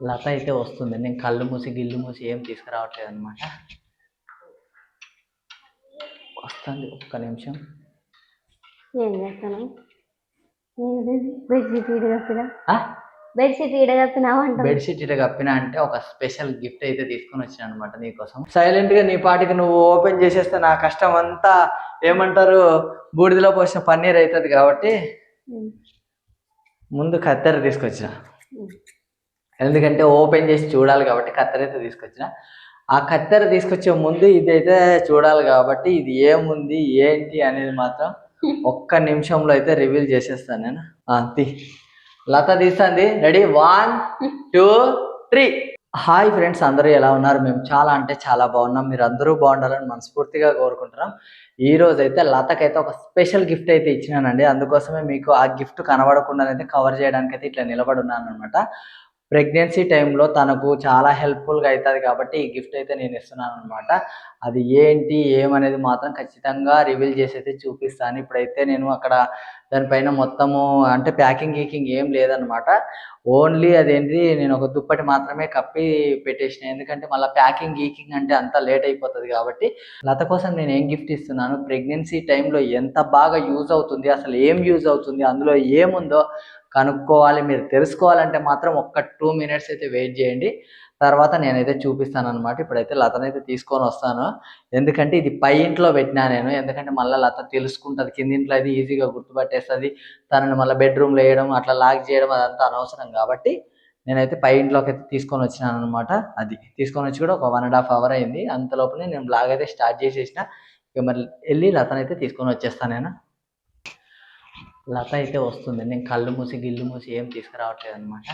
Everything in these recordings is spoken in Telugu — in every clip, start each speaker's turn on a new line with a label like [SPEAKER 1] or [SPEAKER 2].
[SPEAKER 1] లత అయితే వస్తుంది. నేను కళ్ళు మూసి గిల్లు మూసి ఏం తీసుకురావట్లేదు అనమాట. వస్తుంది, ఒక్క నిమిషం.
[SPEAKER 2] ఏం చేస్తాను? బెడ్షీట్ ఈడ కప్పినా
[SPEAKER 1] ఆ?
[SPEAKER 2] బెడ్షీట్ ఈడ కప్పినావు అంట.
[SPEAKER 1] బెడ్షీట్ ఇట్లా కప్పినా అంటే ఒక స్పెషల్ గిఫ్ట్ అయితే తీసుకొని వచ్చాను అనమాట నీకోసం. సైలెంట్గా నీ పాటికి నువ్వు ఓపెన్ చేసేస్తే నా కష్టం అంతా ఏమంటారు బూడిదలో పోసిన పన్నీర్ అవుతుంది కాబట్టి ముందు కత్తెర తీసుకొచ్చిన. ఎందుకంటే ఓపెన్ చేసి చూడాలి కాబట్టి కత్తెర అయితే తీసుకొచ్చిన. ఆ కత్తెర తీసుకొచ్చే ముందు ఇదైతే చూడాలి కాబట్టి ఇది ఏముంది ఏంటి అనేది మాత్రం ఒక్క నిమిషంలో అయితే రివీల్ చేసేస్తాను నేను. లత తీస్తుంది. రెడీ, 1 2 3. హాయ్ ఫ్రెండ్స్, అందరూ ఎలా ఉన్నారు? మేము చాలా అంటే చాలా బాగున్నాం. మీరు అందరూ బాగుండాలని మనస్ఫూర్తిగా కోరుకుంటున్నాం. ఈ రోజు అయితే లతకైతే ఒక స్పెషల్ గిఫ్ట్ అయితే ఇచ్చినానండి. అందుకోసమే మీకు ఆ గిఫ్ట్ కనబడకుండా అయితే కవర్ చేయడానికి అయితే ఇట్లా నిలబడి ఉన్నాను అనమాట. ప్రెగ్నెన్సీ టైంలో తనకు చాలా హెల్ప్ఫుల్గా అవుతుంది కాబట్టి ఈ గిఫ్ట్ అయితే నేను ఇస్తున్నాను అనమాట. అది ఏంటి ఏమనేది మాత్రం ఖచ్చితంగా రివీల్ చేసి అయితే చూపిస్తాను. ఇప్పుడైతే నేను అక్కడ దానిపైన మొత్తము అంటే ప్యాకింగ్ గీకింగ్ ఏం లేదనమాట. ఓన్లీ అదేంటి నేను ఒక దుప్పటి మాత్రమే కప్పి పెట్టేసిన. ఎందుకంటే మళ్ళీ ప్యాకింగ్ గీకింగ్ అంటే అంత లేట్ అయిపోతుంది కాబట్టి. లత కోసం నేను ఏం గిఫ్ట్ ఇస్తున్నాను, ప్రెగ్నెన్సీ టైంలో ఎంత బాగా యూజ్ అవుతుంది, అసలు ఏం యూజ్ అవుతుంది, అందులో ఏముందో కనుక్కోవాలి. మీరు తెలుసుకోవాలంటే మాత్రం ఒక్క 2 minutes అయితే వెయిట్ చేయండి. తర్వాత నేనైతే చూపిస్తాను అనమాట. ఇప్పుడైతే లతనైతే తీసుకొని వస్తాను. ఎందుకంటే ఇది పై ఇంట్లో పెట్టినా నేను. ఎందుకంటే మళ్ళీ లత తెలుసుకుంటుంది, కింది ఇంట్లో అయితే ఈజీగా గుర్తుపట్టేస్తుంది. తనని మళ్ళీ బెడ్రూమ్లో వేయడం అట్లా లాక్ చేయడం అదంతా అనవసరం కాబట్టి నేనైతే పై ఇంట్లోకి అయితే తీసుకొని వచ్చినాను అనమాట. అది తీసుకొని వచ్చి కూడా ఒక 1.5 hour అయింది. అంతలోపలే నేను బ్లాగ్ అయితే స్టార్ట్ చేసేసిన. ఇక మరి వెళ్ళి లతనైతే తీసుకొని వచ్చేస్తాను నేను. లత అయితే వస్తుంది. నేను కళ్ళు మూసి గిల్లు మూసి ఏం తీసుకురావట్లేదు అనమాట.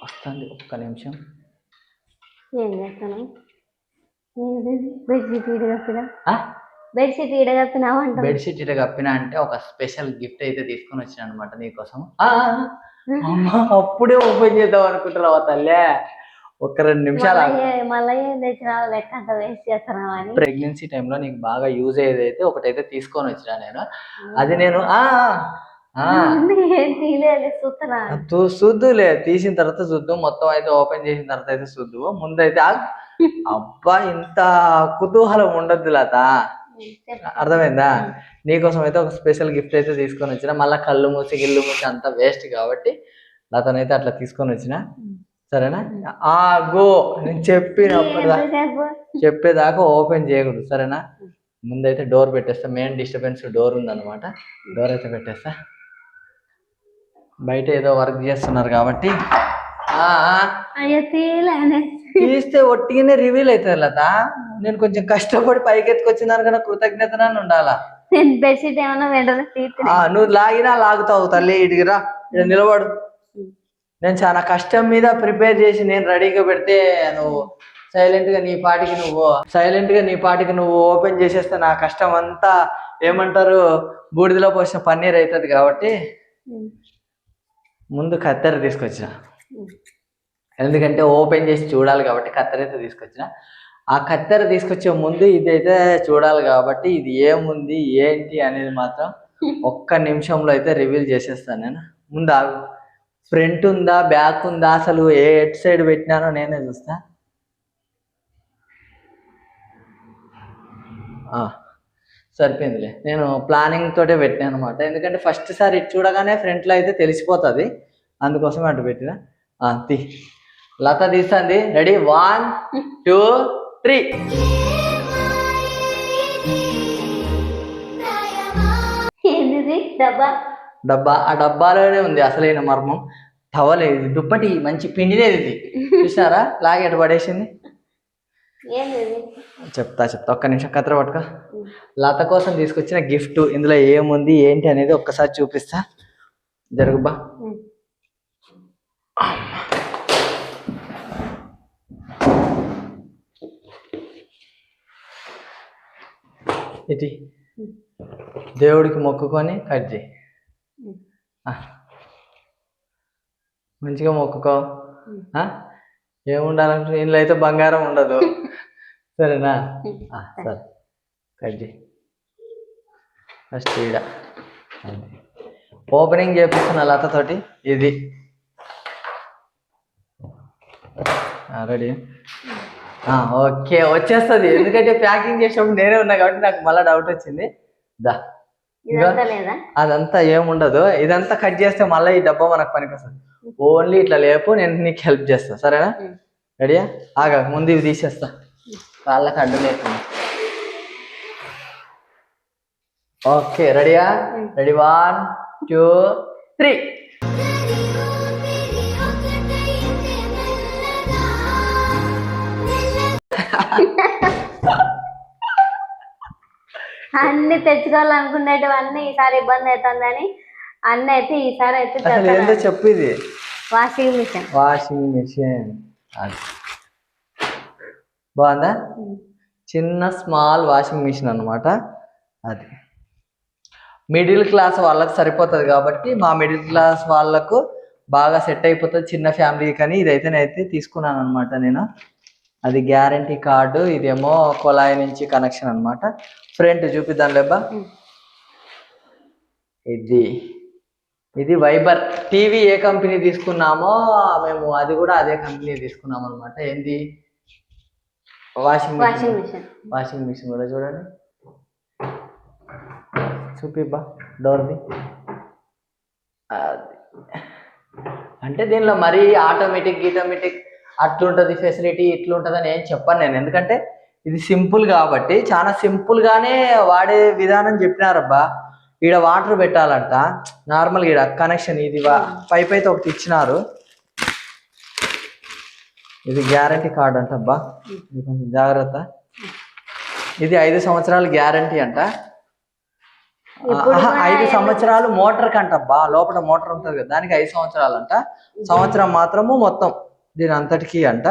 [SPEAKER 1] వస్తుంది, ఒక్క నిమిషం.
[SPEAKER 2] ఏం చేస్తాను? బెడ్షీట్ ఈడ కప్పినా
[SPEAKER 1] ఆ?
[SPEAKER 2] బెడ్షీట్ ఈడ కప్పినావు అంట.
[SPEAKER 1] బెడ్షీట్ ఇట్లా కప్పినా అంటే ఒక స్పెషల్ గిఫ్ట్ అయితే తీసుకొని వచ్చాను అనమాట నీకోసం. అమ్మా, అప్పుడే ఓపెన్ చేద్దాం అనుకుంటున్నావా తల్లే? ఒక్క 2 నిమిషాలు.
[SPEAKER 2] మళ్ళీ ఏం తెచ్చినావు లెక్క అంత వేస్ట్ చేస్తున్నావు అని.
[SPEAKER 1] ప్రెగ్నెన్సీ టైంలో నీకు బాగా యూజ్ అయ్యేది అయితే ఒకటైతే తీసుకొని వచ్చినా నేను. అది నేను చూద్దులే, తీసిన తర్వాత చూద్దాం. మొత్తం అయితే ఓపెన్ చేసిన తర్వాత అయితే చూద్దాం. ముందైతే అబ్బా, ఇంత కుతూహలం ఉండద్దు లత, అర్థమైందా? నీకోసం అయితే ఒక స్పెషల్ గిఫ్ట్ అయితే తీసుకొని వచ్చిన. మళ్ళీ కళ్ళు మూసి గిల్లు మూసి అంతా వేస్ట్ కాబట్టి లతనైతే అట్లా తీసుకొని వచ్చిన. సరేనా? గో, నేను చెప్పేదాకా ఓపెన్ చేయకూడదు, సరేనా? ముందైతే డోర్ పెట్టేస్తా. మెయిన్ డిస్టర్బెన్స్ డోర్ ఉందన్నమాట. డోర్ అయితే పెట్టేస్తా. బయట ఏదో వర్క్ చేస్తున్నారు కాబట్టి తీస్తే ఒట్టిగానే రివీల్ అవుతుంది లత. నేను కొంచెం కష్టపడి పైకి ఎత్తుకొచ్చినాను కదా, కృతజ్ఞతనని ఉండాలా. నువ్వు లాగినా లాగుతావు తల్లి. ఇడిగిరా, ఇక్కడ నిలబడు. నేను చాలా కష్టం మీద ప్రిపేర్ చేసి నేను రెడీగా పెడితే నువ్వు సైలెంట్గా నీ పాటికి నువ్వు ఓపెన్ చేసేస్తే నా కష్టం అంతా ఏమంటారు బూడిదలో పోసిన పన్నీర్ అవుతుంది కాబట్టి ముందు కత్తెర తీసుకొచ్చిన. ఎందుకంటే ఓపెన్ చేసి చూడాలి కాబట్టి కత్తెర అయితే తీసుకొచ్చిన. ఆ కత్తెర తీసుకొచ్చే ముందు ఇదైతే చూడాలి కాబట్టి ఇది ఏముంది ఏంటి అనేది మాత్రం ఒక్క నిమిషంలో అయితే రివీల్ చేసేస్తాను నేను. ముందు ఫ్రంట్ ఉందా బ్యాక్ ఉందా అసలు ఎట్ సైడ్ పెట్టినానో నేనే చూస్తా. సరిపోయిందిలే, నేను ప్లానింగ్ తోటే పెట్టాను అనమాట. ఎందుకంటే ఫస్ట్ సారి ఇటు చూడగానే ఫ్రంట్లో అయితే తెలిసిపోతుంది, అందుకోసమే అటు పెట్టిన. లత తీస్తుంది. రెడీ, 1 2 3. డబ్బా. ఆ డబ్బాలోనే ఉంది అసలైన మర్మం. టవలేదు, దుప్పటి మంచి పిండిలేదు ఇది. చూసారా లాగే అటు పడేసింది. చెప్తా ఒక్క నిమిషం, కత్తెర పట్టుకో. లత కోసం తీసుకొచ్చిన గిఫ్ట్, ఇందులో ఏముంది ఏంటి అనేది ఒక్కసారి చూపిస్తా. జరుగుబా. ఇది దేవుడికి మొక్కుకొని కట్ చేయి. మంచిగా మొక్కుకో. ఏముండాలంటే ఇంట్లో అయితే బంగారం ఉండదు, సరేనా? సరే, కట్ చేయి. ఫస్ట్ ఈడ ఓపెనింగ్ చేపిస్తున్నా లతతోటి. ఇది రెడీ ఓకే వచ్చేస్తుంది, ఎందుకంటే ప్యాకింగ్ చేసినప్పుడు నేనే ఉన్నా కాబట్టి నాకు మళ్ళీ డౌట్ వచ్చింది. దా
[SPEAKER 2] ఇదంతా లేదా?
[SPEAKER 1] అదంతా ఏముండదు, ఇదంతా కట్ చేస్తే మళ్ళీ ఈ డబ్బా మనకు పనికి వస్తుంది. ఓన్లీ ఇట్లా లేపు, నేను నీకు హెల్ప్ చేస్తా సరేనా? రెడీయా? ఆగా ముందు ఇవి తీసేస్తా, కాళ్ళకి అడ్డు లేకుండా. ఓకే రెడీయా? రెడీ 1 2 3.
[SPEAKER 2] అన్ని తెచ్చుకోవాలనుకునేటివన్నీ ఈసారి ఇబ్బంది అవుతుందని అన్ని అయితే ఈసారి అయితే
[SPEAKER 1] అసలు ఏంటో చెప్పు. ఇది
[SPEAKER 2] వాషింగ్ మిషన్.
[SPEAKER 1] వాషింగ్ మిషన్ అది బాగుందా? చిన్న స్మాల్ వాషింగ్ మిషన్ అన్నమాట. అది మిడిల్ క్లాస్ వాళ్ళకి సరిపోతుంది కాబట్టి, మా మిడిల్ క్లాస్ వాళ్ళకు బాగా సెట్ అయిపోతుంది, చిన్న ఫ్యామిలీ. కానీ ఇదైతే తీసుకున్నాను అనమాట నేను. అది గ్యారంటీ కార్డు, ఇదేమో కొలాయి నుంచి కనెక్షన్ అనమాట. ఫ్రంట్ చూపిద్దాం లేబ్బా. ఇది వైబర్ టీవీ ఏ కంపెనీ తీసుకున్నామో మేము అది కూడా అదే కంపెనీ తీసుకున్నాం అనమాట. ఏంది? Washing machine. వాషింగ్ మిషన్ కూడా చూడండి, చూపిబ్బా డోర్ది. అది అంటే దీనిలో మరీ ఆటోమేటిక్ అట్లుంటుంది ఫెసిలిటీ, ఇట్లుంటుంది అని ఏం చెప్పాను నేను. ఎందుకంటే ఇది సింపుల్ కాబట్టి, చాలా సింపుల్గానే వాడే విధానం చెప్పినారబ్బా. ఈడ వాటర్ పెట్టాలంట నార్మల్గా, ఈడ కనెక్షన్ ఇది పైప్ అయితే ఒకటి ఇచ్చినారు. ఇది గ్యారంటీ కార్డ్ అంట అబ్బా, ఇది కొంచెం జాగ్రత్త. ఇది 5 సంవత్సరాలు గ్యారంటీ అంట. 5 సంవత్సరాలు మోటార్ కంటబ్బా, లోపల మోటార్ ఉంటుంది కదా దానికి 5 సంవత్సరాలు అంట. సంవత్సరం మాత్రము మొత్తం దీని అంతటికి అంట.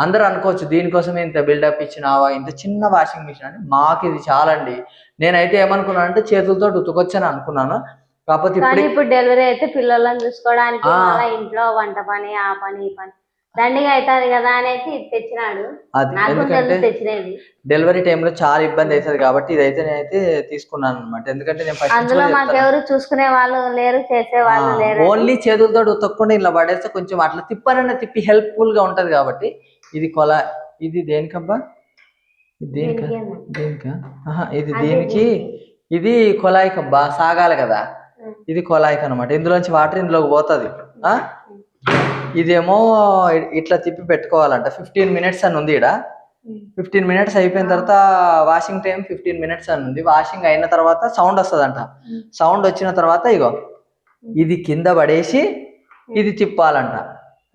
[SPEAKER 1] అందరూ అనుకోవచ్చు దీనికోసమే ఇంత బిల్డప్ ఇచ్చినావా, ఇంత చిన్న వాషింగ్ మిషన్ అని. మాకు ఇది చాలండి. నేనైతే ఏమనుకున్నాను అంటే చేతులతో ఉతుకొచ్చని అనుకున్నాను. కాకపోతే
[SPEAKER 2] ఇప్పుడు డెలివరీ అయితే పిల్లలను చూసుకోవడానికి, ఇంట్లో వంట పని ఆ పని ఈ పని దండిగా అవుతుంది కదా అనేసి తెచ్చినాడు. తెచ్చినది
[SPEAKER 1] డెలివరీ టైంలో చాలా ఇబ్బంది అవుతుంది కాబట్టి ఇదైతే నేనైతే తీసుకున్నాను అనమాట. ఎందుకంటే నేను
[SPEAKER 2] అందులో మాకెవరు చూసుకునే వాళ్ళు లేరు, చేసే వాళ్ళు లేరు.
[SPEAKER 1] ఓన్లీ చేతులతో ఉతక్కుండా ఇలా పడేస్తే కొంచెం అట్లా తిప్పి హెల్ప్ఫుల్ గా ఉంటది కాబట్టి. ఇది ఇది దేనికబ్బా? దీనికి దీనికి ఇది కొలాయికబ్బా, సాగాలి కదా. ఇది కొలాయికి అనమాట. ఇందులోంచి వాటర్ ఇందులోకి పోతుంది. ఇదేమో ఇట్లా తిప్పి పెట్టుకోవాలంట. 15 మినిట్స్ అని ఉంది. 15 మినిట్స్ అయిపోయిన తర్వాత వాషింగ్ టైం 15 మినిట్స్ అని ఉంది. వాషింగ్ అయిన తర్వాత సౌండ్ వస్తుందంట. సౌండ్ వచ్చిన తర్వాత ఇగో ఇది కింద పడేసి ఇది తిప్పాలంట.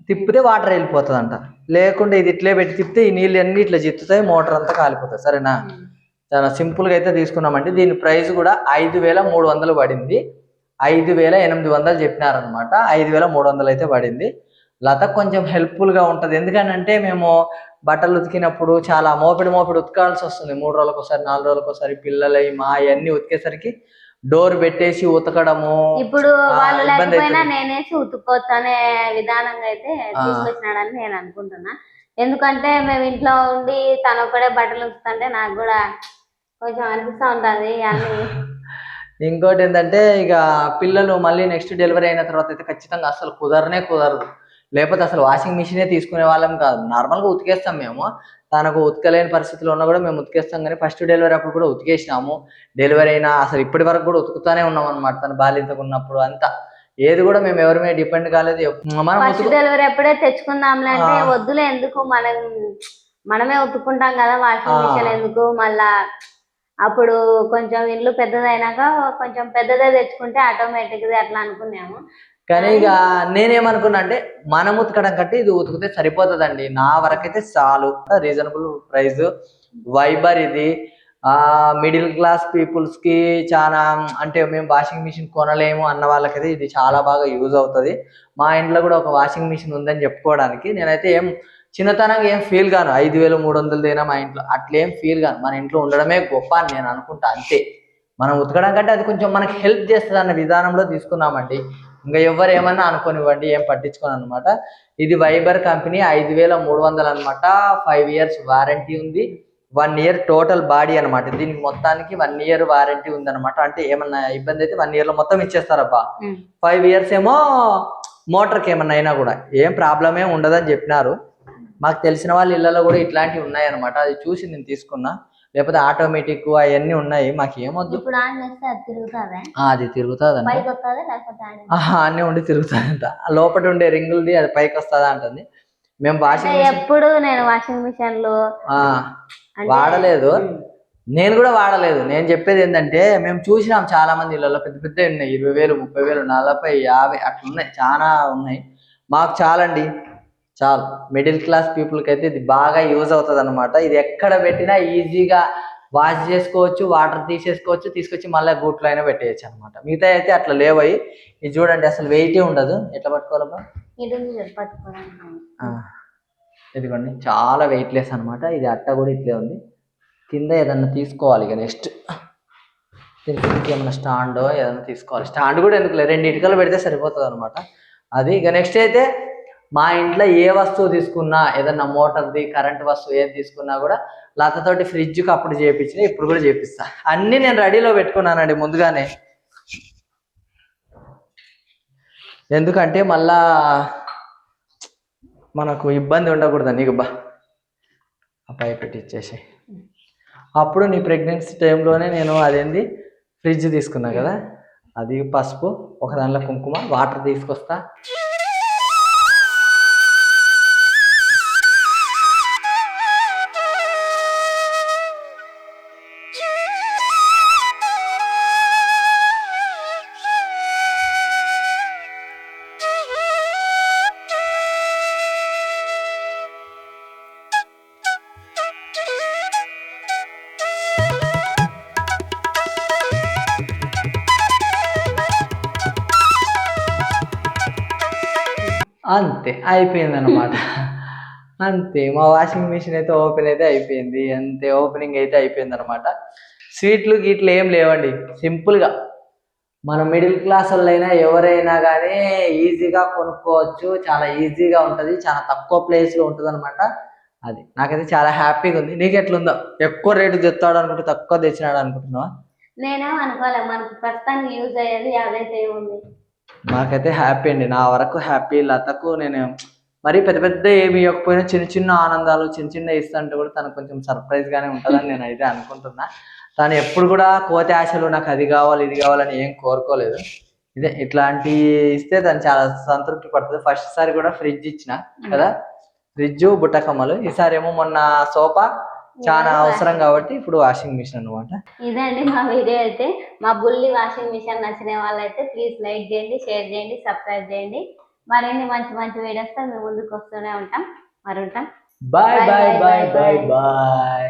[SPEAKER 1] తిప్పితే వాటర్ వెళ్ళిపోతుందంట. లేకుండా ఇది ఇట్లే పెట్టి తిప్పితే ఈ నీళ్ళు అన్ని ఇట్లా జిత్తుతాయి, మోటార్ అంతా కాలిపోతుంది. సరేనా? చాలా సింపుల్గా అయితే తీసుకున్నామండి. దీని ప్రైస్ కూడా 5,300 పడింది. 5,800 చెప్పినారనమాట. 5,300 అయితే పడింది. లత కొంచెం హెల్ప్ఫుల్గా ఉంటుంది. ఎందుకంటే మేము బట్టలు ఉతికినప్పుడు చాలా మోపిడి ఉతకాల్సి వస్తుంది. 3 రోజులకు ఒకసారి 4 రోజులకు ఒకసారి పిల్లలు మా అవన్నీ ఉతికేసరికి డోర్ పెట్టేసి ఉతకడము.
[SPEAKER 2] ఇప్పుడు వాళ్ళు లేకపోయినా నేనేసి ఉతుక్కోవచ్చు అనే విధానంగా అయితే తీసుకొచ్చినాడని నేను అనుకుంటున్నా. ఎందుకంటే మేము ఇంట్లో ఉండి తను ఒకడే బట్టలు ఉతుకుతుంటే నాకు కూడా కొంచెం అనిపిస్తూ ఉంటుంది అని.
[SPEAKER 1] ఇంకోటి ఏంటంటే ఇక పిల్లలు మళ్ళీ నెక్స్ట్ డెలివరీ అయిన తర్వాత అయితే ఖచ్చితంగా అసలు కుదరదు. లేకపోతే అసలు వాషింగ్ మిషనే తీసుకునే వాళ్ళం కాదు. నార్మల్గా ఉతికేస్తాం మేము. తనకు ఉతకలేని పరిస్థితిలో ఉన్నా కూడా మేము ఉతికేస్తాం. కానీ ఫస్ట్ డెలివరీ అప్పుడు కూడా ఉతికేసినాము. డెలివరీ అయినా అసలు ఇప్పటి వరకు కూడా ఉతుకుతానే ఉన్నాం అనమాట. తను బాలింతకు ఉన్నప్పుడు అంతా ఏది కూడా మేము ఎవరి మీద డిపెండ్ కాలేదు.
[SPEAKER 2] ఫస్ట్ డెలివరీ ఎప్పుడే తెచ్చుకుందాంలే అంటే వద్దులే, ఎందుకు మనమే ఉతుక్కుంటాం కదా, వాషింగ్ మిషన్ ఎందుకు మళ్ళా. అప్పుడు కొంచెం ఇల్లు పెద్దదైనాక కొంచెం పెద్దదే తెచ్చుకుంటే ఆటోమేటిక్గా అట్లా అనుకున్నాము.
[SPEAKER 1] కానీ ఇక నేనేమనుకున్నా అంటే మనం ఉతకడం కంటే ఇది ఉతికితే సరిపోతుందండి. నా వరకైతే చాలు. Reasonable price. వైబర్ ఇది మిడిల్ క్లాస్ పీపుల్స్ కి చాలా, అంటే మేము వాషింగ్ మిషన్ కొనలేము అన్న వాళ్ళకైతే ఇది చాలా బాగా యూజ్ అవుతుంది. మా ఇంట్లో కూడా ఒక వాషింగ్ మిషన్ ఉందని చెప్పుకోవడానికి నేనైతే ఏం చిన్నతనంగా ఏం ఫీల్ కాను. 5,300 మా ఇంట్లో అట్లేం ఫీల్ కాను. మన ఇంట్లో ఉండడమే గొప్ప అని నేను అనుకుంటా. అంతే. మనం ఉతకడం కంటే అది కొంచెం మనకి హెల్ప్ చేస్తుంది అన్న విధానంలో తీసుకున్నామండి. ఇంకా ఎవరు ఏమన్నా అనుకోనివ్వండి, ఏం పట్టించుకోను అనమాట. ఇది వైబర్ కంపెనీ 5,300 అనమాట. 5 years వారంటీ ఉంది. 1 year టోటల్ బాడీ అనమాట. దీనికి మొత్తానికి 1 year వారంటీ ఉంది అనమాట. అంటే ఏమన్నా ఇబ్బంది అయితే 1 year లో మొత్తం ఇచ్చేస్తారబ్బా. 5 years ఏమో మోటార్కి ఏమన్నా అయినా కూడా ఏం ప్రాబ్లం ఏమి ఉండదని చెప్పినారు. మాకు తెలిసిన వాళ్ళ ఇళ్ళలో కూడా ఇట్లాంటివి ఉన్నాయి అనమాట. అది చూసి నేను తీసుకున్నా. లేకపోతే ఆటోమేటిక్ అవన్నీ ఉన్నాయి, మాకు ఏమొద్దు.
[SPEAKER 2] ఇప్పుడు ఆన్ చేస్తే అది తిరుగుతుందా?
[SPEAKER 1] అది తిరుగుతుందంట.
[SPEAKER 2] పైకి వస్తుందా లేకపోతే
[SPEAKER 1] అన్నీ ఉండి తిరుగుతుందంట. లోపల ఉండే రింగులది అది పైకి వస్తుందా అంటుంది. మేము వాషింగ్
[SPEAKER 2] ఎప్పుడు నేను వాషింగ్ మిషన్ లో
[SPEAKER 1] వాడలేదు, నేను కూడా వాడలేదు. నేను చెప్పేది ఏంటంటే మేము చూసినాం చాలా మంది ఇళ్ళలో పెద్ద పెద్ద ఉన్నాయి, 20,000, 30,000, 40, 50 అట్లా ఉన్నాయి, చాలా ఉన్నాయి. మాకు చాలండి, చాలు. మిడిల్ క్లాస్ పీపుల్కి అయితే ఇది బాగా యూజ్ అవుతుంది అనమాట. ఇది ఎక్కడ పెట్టినా ఈజీగా వాష్ చేసుకోవచ్చు, వాటర్ తీసేసుకోవచ్చు, తీసుకొచ్చి మళ్ళీ గూట్లో అయినా పెట్టేయచ్చు అనమాట. మిగతా అయితే అట్లా లేవయి. ఇది చూడండి, అసలు వెయిటే ఉండదు. ఎట్లా పట్టుకోవాలబ్బా? ఇదిగోండి, చాలా వెయిట్లెస్ అనమాట. ఇది అట్ట కూడా ఇట్లే ఉంది. కింద ఏదన్నా తీసుకోవాలి ఇక నెక్స్ట్. దీనికి ఏమన్నా స్టాండ్ ఏదన్నా తీసుకోవాలి. స్టాండ్ కూడా ఎందుకు లేదు, 2 ఇటుకలు పెడితే సరిపోతుంది అనమాట. అది ఇక నెక్స్ట్ అయితే మా ఇంట్లో ఏ వస్తువు తీసుకున్నా, ఏదన్నా మోటార్ది, కరెంట్ వస్తువు ఏది తీసుకున్నా కూడా లతతోటి ఫ్రిడ్జ్కి అప్పుడు చేయించిన, ఇప్పుడు కూడా చేపిస్తా. అన్నీ నేను రెడీలో పెట్టుకున్నానండి ముందుగానే. ఎందుకంటే మళ్ళా మనకు ఇబ్బంది ఉండకూడదు. నీకు బా ఆ పైప్ పెట్టిచ్చేసి. అప్పుడు నీ ప్రెగ్నెన్సీ టైంలోనే నేను అదేంది ఫ్రిడ్జ్ తీసుకున్నా కదా, అది పసుపు, ఒక దానిలో కుంకుమ, వాటర్ తీసుకొస్తా. అంతే అయిపోయిందనమాట. అంతే, మా వాషింగ్ మిషన్ అయితే ఓపెన్ అయితే అయిపోయింది. అంతే, ఓపెనింగ్ అయితే అయిపోయింది అనమాట. స్వీట్లు గీట్లు ఏం లేవండి, సింపుల్గా మన మిడిల్ క్లాస్ వాళ్ళైనా ఎవరైనా కానీ ఈజీగా కొనుక్కోవచ్చు. చాలా ఈజీగా ఉంటుంది, చాలా తక్కువ ప్లేస్లో ఉంటుంది అనమాట. అది నాకైతే చాలా హ్యాపీగా ఉంది. నీకు ఎట్లుందో? ఎక్కువ రేటు తెస్తాడు అనుకుంటే తక్కువ తెచ్చినాడు అనుకుంటున్నావా?
[SPEAKER 2] నేనేం అనుకోలే, మనకు ప్రస్తుతానికి యూజ్ అయ్యేది అదైతే ఉంది.
[SPEAKER 1] నాకైతే హ్యాపీ అండి, నా వరకు హ్యాపీ. లతకు నేను మరీ పెద్ద పెద్ద ఏమి ఇవ్వకపోయినా చిన్న చిన్న ఆనందాలు, చిన్న చిన్న ఇస్తుంటే కూడా తనకు కొంచెం సర్ప్రైజ్ గానే ఉంటుందని నేను అయితే అనుకుంటున్నా. తను ఎప్పుడు కూడా కోతి ఆశలు నాకు అది కావాలి ఇది కావాలని ఏం కోరుకోలేదు. ఇదే ఇట్లాంటి ఇస్తే తను చాలా సంతృప్తి పడుతుంది. ఫస్ట్ సారి కూడా ఫ్రిడ్జ్ ఇచ్చిన కదా, ఫ్రిడ్జ్, బుట్టకమ్మలు. ఈసారి ఏమో మొన్న సోఫా చాలా అవసరం కాబట్టి ఇప్పుడు వాషింగ్ మిషన్ అనమాట.
[SPEAKER 2] ఇదండి మా వీడియో అయితే. మా బుల్లి వాషింగ్ మిషన్ నచ్చిన వాళ్ళైతే ప్లీజ్ లైక్ చేయండి, షేర్ చేయండి, సబ్స్క్రైబ్ చేయండి. మరిన్ని మంచి మంచి వీడియోస్తో మేము ముందుకు వస్తూనే ఉంటాం. మరి ఉంటాం.
[SPEAKER 1] Bye bye bye bye bye.